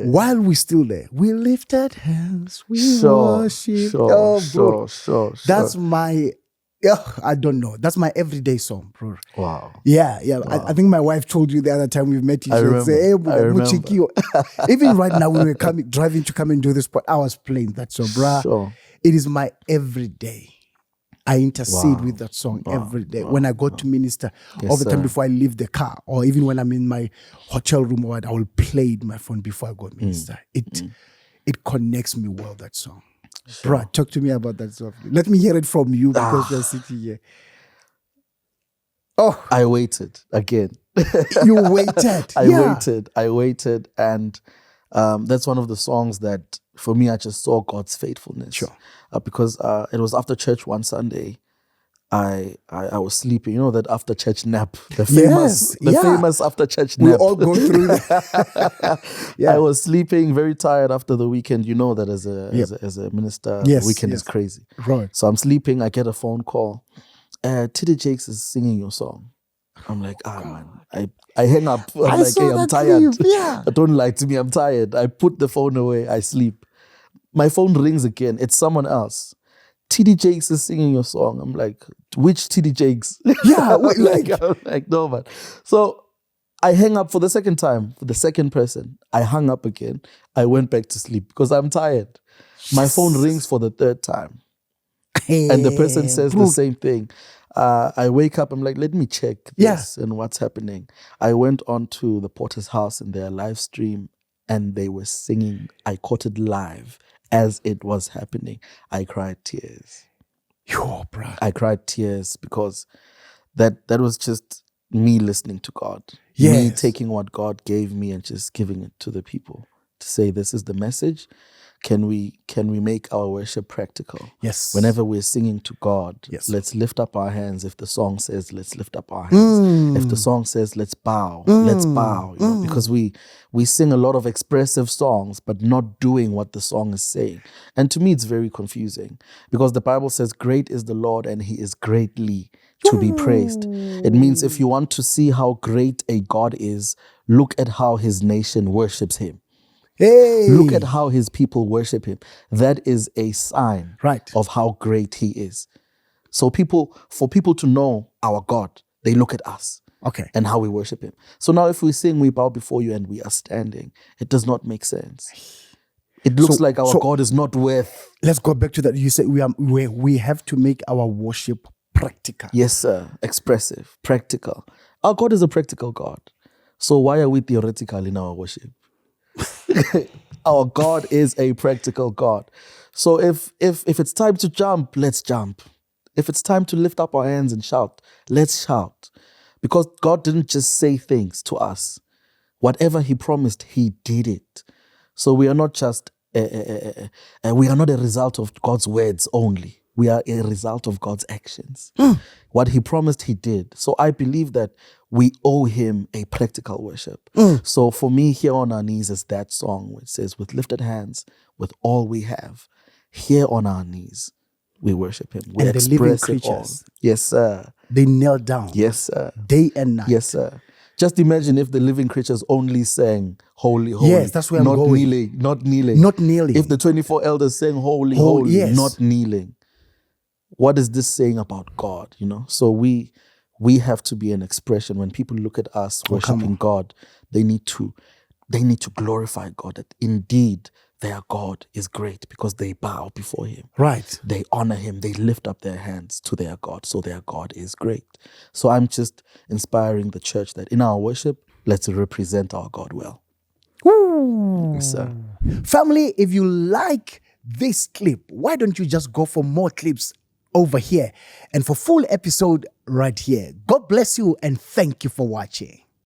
While we're still there, we lifted hands, we worship. Sure. That's my, I don't know. That's my everyday song, bro. Wow. Yeah. Wow. I think my wife told you the other time we met. I remember. Say, hey, I remember. Even right now, when we were driving to come and do this, but I was playing that song, bro. Sure. It is my everyday. I intercede with that song every day. When I go to minister, all the time before I leave the car, or even when I'm in my hotel room, or I will play it my phone before I go minister. It connects me well, that song. Sure. Bruh, talk to me about that song. Let me hear it from you because we're sitting here. Oh, I waited again. You waited. I waited, and that's one of the songs that for me I just saw God's faithfulness. Sure. Because it was after church one Sunday. I was sleeping. You know that after church nap, the famous after church nap. We all go through that. I was sleeping, very tired after the weekend. You know that as a minister, the weekend is crazy. Right. So I'm sleeping. I get a phone call. TD Jakes is singing your song. I'm like, man. I hang up. I'm like, hey, I'm tired. Don't lie to me. I'm tired. I put the phone away. I sleep. My phone rings again. It's someone else. TD Jakes is singing your song. I'm like, which TD Jakes? I'm like, no, man. So I hang up for the second time, for the second person. I hung up again. I went back to sleep because I'm tired. My phone rings for the third time. And the person says the same thing. I wake up, I'm like, let me check this and what's happening. I went on to the Potter's house in their live stream and they were singing. I caught it live as it was happening. I cried tears. Yo, bro. I cried tears because that was just me listening to God. Yes. Me taking what God gave me and just giving it to the people to say, this is the message. Can we make our worship practical? Yes. Whenever we're singing to God, yes, let's lift up our hands. If the song says, let's lift up our hands. If the song says, let's bow, let's bow. You know, because we sing a lot of expressive songs, but not doing what the song is saying. And to me, it's very confusing because the Bible says, great is the Lord and he is greatly to be praised. It means if you want to see how great a God is, look at how his nation worships him. Hey. Look at how his people worship him. That is a sign of how great he is. So for people to know our God, they look at us and how we worship him. So now if we sing, we bow before you and we are standing, it does not make sense. It looks like our God is not worth. Let's go back to that. You said we have to make our worship practical. Yes, sir. Expressive, practical. Our God is a practical God. So why are we theoretical in our worship? Our God is a practical God. So if it's time to jump, let's jump. If it's time to lift up our hands and shout, let's shout. Because God didn't just say things to us. Whatever he promised, he did it. So we are not just we are not a result of God's words only. We are a result of God's actions. What he promised, he did. So I believe that we owe him a practical worship. So for me, Here on Our Knees is that song which says, with lifted hands, with all we have, here on our knees, we worship him. We and the living express it all. creatures. Yes, sir. They kneel down. Yes, sir. Day and night. Yes, sir. Just imagine if the living creatures only sang holy, holy. Yes, that's where I'm going. Not kneeling. Not kneeling. If the 24 elders sang holy, holy, yes, not kneeling. What is this saying about God, you know? So we have to be an expression. When people look at us worshiping God, they need to glorify God, that indeed their God is great because they bow before him. Right. They honor him. They lift up their hands to their God. So their God is great. So I'm just inspiring the church that in our worship, let's represent our God well. Woo. Yes, sir. Family, if you like this clip, why don't you just go for more clips over here and for full episode right here. God bless you and thank you for watching.